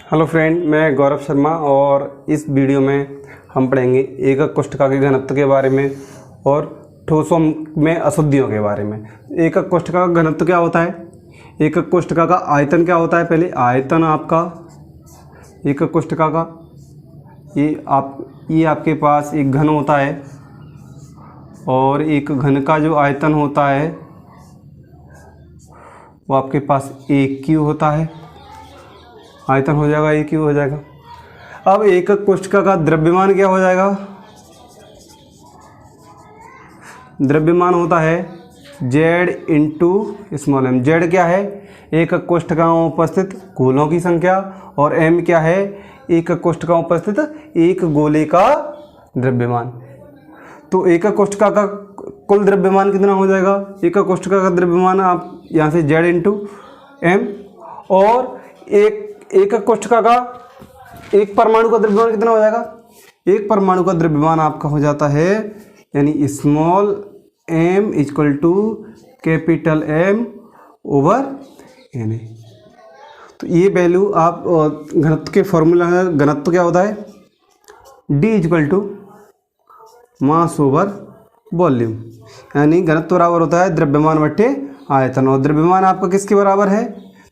Hello friend, मैं गौरव शर्मा और इस वीडियो में हम पढ़ेंगे एकक कोष्ठका के घनत्व के बारे में और ठोसों में अशुद्धियों के बारे में। एकक कोष्ठका का घनत्व क्या होता है, एकक कोष्ठका का आयतन क्या होता है। पहले आयतन आपका एकक कोष्ठका का ये आपके पास एक घन होता है और एक घन का जो आयतन होता है वो आपके पास एक क्यू होता है। आयतन हो जाएगा एक क्यू हो जाएगा। अब एकक कोष्ठका का द्रव्यमान क्या हो जाएगा, द्रव्यमान होता है Z into small m। Z क्या है, एकक कोष्ठका में उपस्थित गोलों की संख्या, और m क्या है, एकक कोष्ठका में उपस्थित एक गोले का द्रव्यमान। तो एकक कोष्ठका का कुल द्रव्यमान कितना हो जाएगा, एकक कोष्ठका का द्रव्यमान आप यहाँ से Z इंटू m, और एकक कोष्ठका का एक परमाणु का द्रव्यमान कितना हो जाएगा, एक परमाणु का द्रव्यमान आपका हो जाता है यानी small m equal to capital M over Na। तो ये वैल्यू आप घनत्व के फॉर्मूला है, घनत्व क्या होता है D equal to mass over volume, यानी घनत्व बराबर होता है द्रव्यमान बट्टे आयतन। और द्रव्यमान आपका किसके बराबर है,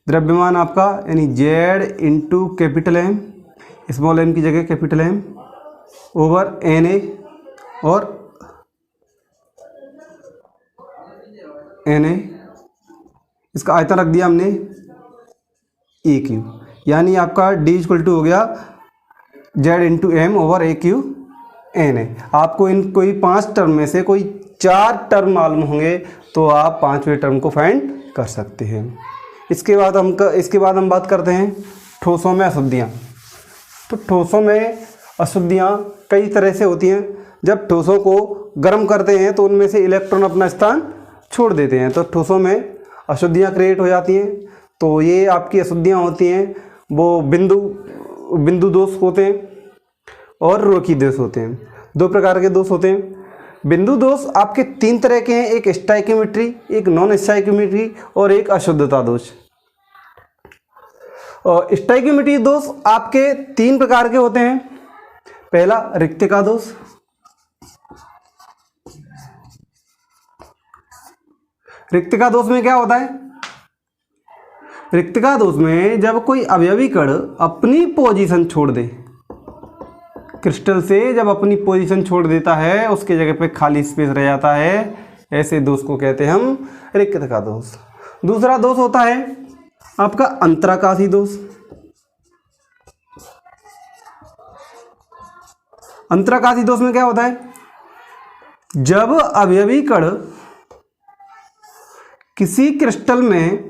द्रव्यमान आपका यानी Z into capital M, small m की जगह कैपिटल M ओवर Na, और Na इसका आयतन रख दिया हमने ए क्यू, यानी आपका D इक्वल टू हो गया Z इंटू एम ओवर ए क्यू Na। आपको इन कोई 5 टर्म में से कोई 4 टर्म मालूम होंगे तो आप 5वें टर्म को फाइंड कर सकते हैं। इसके बाद हम बात करते हैं ठोसों में अशुद्धियाँ। तो ठोसों में अशुद्धियाँ कई तरह से होती हैं। जब ठोसों को गर्म करते हैं तो उनमें से इलेक्ट्रॉन अपना स्थान छोड़ देते हैं, तो ठोसों में अशुद्धियाँ क्रिएट हो जाती हैं। तो ये आपकी अशुद्धियाँ होती हैं वो बिंदु दोष होते हैं और रोकी दोष होते हैं। 2 प्रकार के दोष होते हैं। बिंदु दोष आपके 3 तरह के हैं, एक स्टाइकियोमेट्री, एक नॉन स्टाइकियोमेट्री और एक अशुद्धता दोष। और स्टाइकियोमेट्री दोष आपके 3 प्रकार के होते हैं। पहला रिक्तिका दोष, रिक्तिका दोष में क्या होता है, रिक्तिका दोष में जब कोई अवयवी कण अपनी पोजीशन छोड़ दे, क्रिस्टल से जब अपनी पोजीशन छोड़ देता है उसके जगह पे खाली स्पेस रह जाता है, ऐसे दोष को कहते हैं हम रिक्तिका दोष। दूसरा दोष होता है आपका अंतराकाशी दोष। अंतराकाशी दोष में क्या होता है, जब अवयवी कण किसी क्रिस्टल में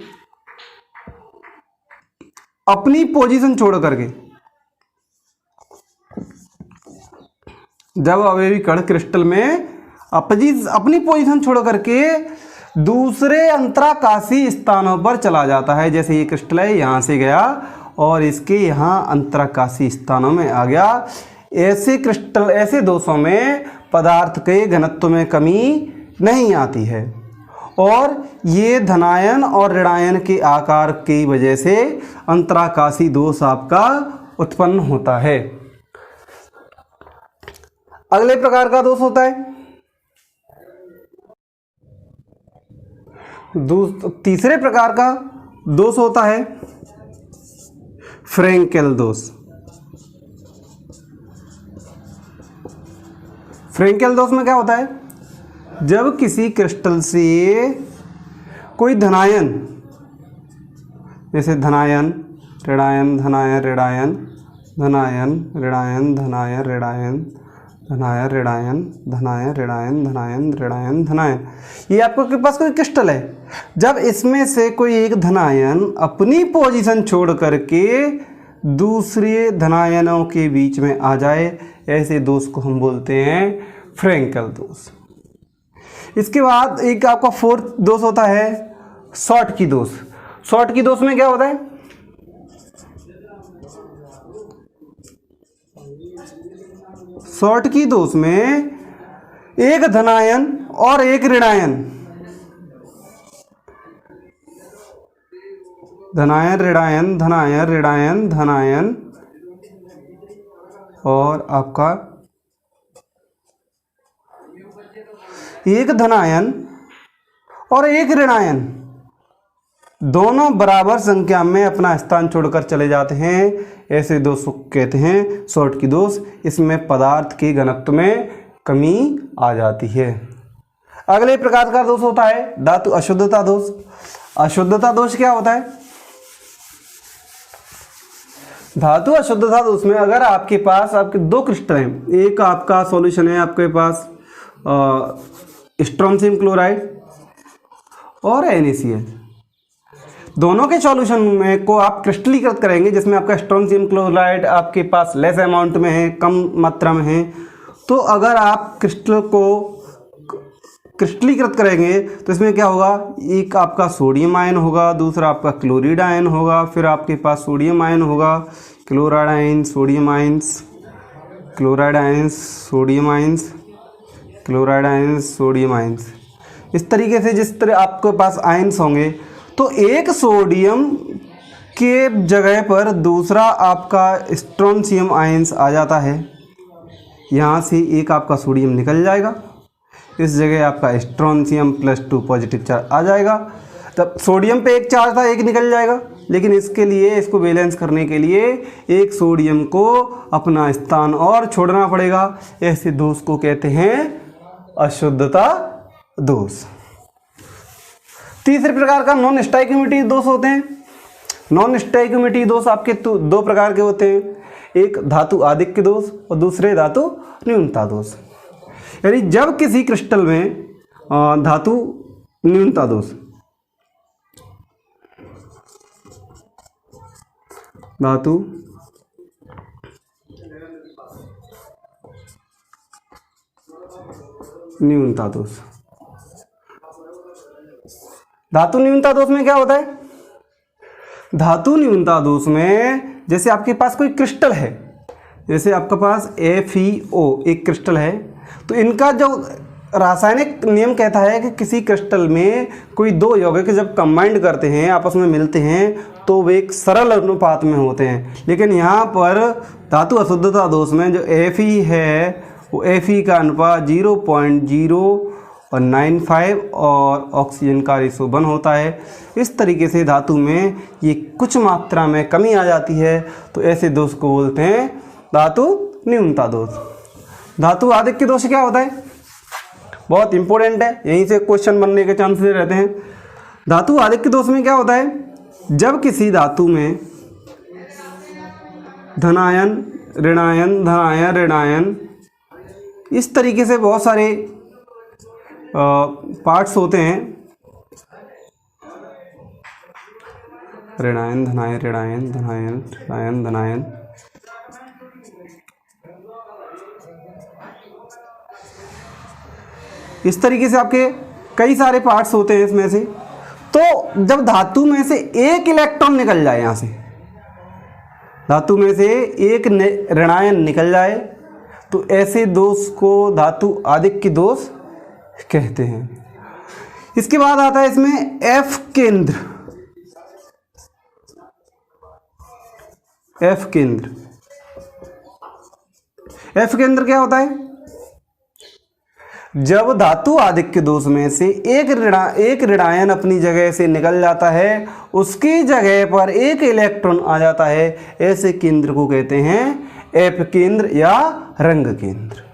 अपनी पोजीशन छोड़ करके, जब अवयवी कण क्रिस्टल में अपनी पोजीशन छोड़ करके दूसरे अंतराकाशी स्थानों पर चला जाता है। जैसे ये क्रिस्टल है, यहाँ से गया और इसके यहाँ अंतराकाशी स्थानों में आ गया। ऐसे क्रिस्टल, ऐसे दोषों में पदार्थ के घनत्व में कमी नहीं आती है और ये धनायन और ऋणायन के आकार की वजह से अंतराकाशी दोष आपका उत्पन्न होता है। अगले प्रकार का दोष होता है तीसरे प्रकार का दोष होता है फ्रेंकेल दोष। फ्रेंकेल दोष में क्या होता है, जब किसी क्रिस्टल से कोई धनायन, जैसे धनायन ऋणायन धनायन ऋणायन धनायन ऋणायन धनायन ऋणायन धनायन ऋणायन धनायन ऋणायन धनायन ऋणायन धनायन, ये आपके पास कोई क्रिस्टल है, जब इसमें से कोई एक धनायन अपनी पोजीशन छोड़ करके दूसरे धनायनों के बीच में आ जाए, ऐसे दोष को हम बोलते हैं फ्रेंकेल दोष। इसके बाद एक आपका 4th दोष होता है शॉटकी दोष। शॉटकी दोष में क्या होता है, शॉटकी दोष में एक धनायन और एक ऋणायन धनायन ऋणायन धनायन ऋणायन धनायन और आपका एक धनायन और एक ऋणायन दोनों बराबर संख्या में अपना स्थान छोड़कर चले जाते हैं, ऐसे दोष को कहते हैं शॉर्टकी दोष। इसमें पदार्थ के घनत्व में कमी आ जाती है। अगले प्रकार का दोष होता है धातु अशुद्धता दोष। अशुद्धता दोष क्या होता है? धातु अशुद्धता दोष में अगर आपके पास आपके दो क्रिस्टल हैं, एक आपका सॉल्यूशन है आपके पास स्ट्रोंशियम क्लोराइड और NaCl, दोनों के सॉल्यूशन में को आप क्रिस्टलीकृत करेंगे, जिसमें आपका स्ट्रोंशियम क्लोराइड आपके पास लेस अमाउंट में है, कम मात्रा में है। तो अगर आप क्रिस्टल को क्रिस्टलीकृत करेंगे तो इसमें क्या होगा, एक आपका सोडियम आयन होगा, दूसरा आपका क्लोरीड आयन होगा, फिर आपके पास सोडियम आयन होगा, chloride ion, sodium ions, chloride ions, sodium ions, chloride ions, sodium ions. इस तरीके से जिस तरह आपके पास आयंस होंगे तो एक सोडियम के जगह पर दूसरा आपका स्ट्रोंशियम आयंस आ जाता है। यहाँ से एक आपका सोडियम निकल जाएगा, इस जगह आपका स्ट्रोंशियम +2 पॉजिटिव चार्ज आ जाएगा। तब सोडियम पे एक चार्ज था, एक निकल जाएगा, लेकिन इसके लिए इसको बैलेंस करने के लिए एक सोडियम को अपना स्थान और छोड़ना पड़ेगा। ऐसे दोष को कहते हैं अशुद्धता दोष। तीसरे प्रकार का नॉन स्टोइकियोमेट्रिक दोष होते हैं। नॉन स्टोइकियोमेट्रिक दोष आपके दो प्रकार के होते हैं, एक धातु आधिक्य दोष और दूसरे धातु न्यूनता दोष। यानी जब किसी क्रिस्टल में धातु न्यूनता दोष, धातु न्यूनता दोष, धातु न्यूनता दोष में क्या होता है? धातु न्यूनता दोष में जैसे आपके पास कोई क्रिस्टल है, जैसे आपके पास FeO एक क्रिस्टल है, तो इनका जो रासायनिक नियम कहता है कि किसी क्रिस्टल में कोई दो यौगिक जब कंबाइंड करते हैं, आपस में मिलते हैं, तो वे एक सरल अनुपात में होते हैं। लेकिन यहाँ पर धातु अशुद्धता दोष में जो Fe है वो Fe का अनुपात 0.095 और ऑक्सीजन का रेशो 1 होता है। इस तरीके से धातु में ये कुछ मात्रा में कमी आ जाती है, तो ऐसे दोष को बोलते हैं धातु न्यूनता दोष। धातु आधिक्य दोष क्या होता है? बहुत इंपॉर्टेंट है, यहीं से क्वेश्चन बनने के चांसेस रहते हैं। धातु आधिक्य दोष में क्या होता है? जब किसी धातु में धनायन ऋणायन धनायन ऋणायन इस तरीके से बहुत सारे पार्ट्स होते हैं, ऋणायन धनायन ऋणायन धनायन ऋणायन धनायन, इस तरीके से आपके कई सारे पार्ट्स होते हैं इसमें से। तो जब धातु में से एक इलेक्ट्रॉन निकल जाए, यहाँ से धातु में से एक ऋणायन निकल जाए, तो ऐसे दोष को धातु आधिक्य दोष कहते हैं। इसके बाद आता है इसमें F केंद्र। F केंद्र, F केंद्र क्या होता है? जब धातु आधिक्य दोष में से एक ऋणायन अपनी जगह से निकल जाता है, उसकी जगह पर एक इलेक्ट्रॉन आ जाता है, ऐसे केंद्र को कहते हैं F केंद्र या रंग केंद्र।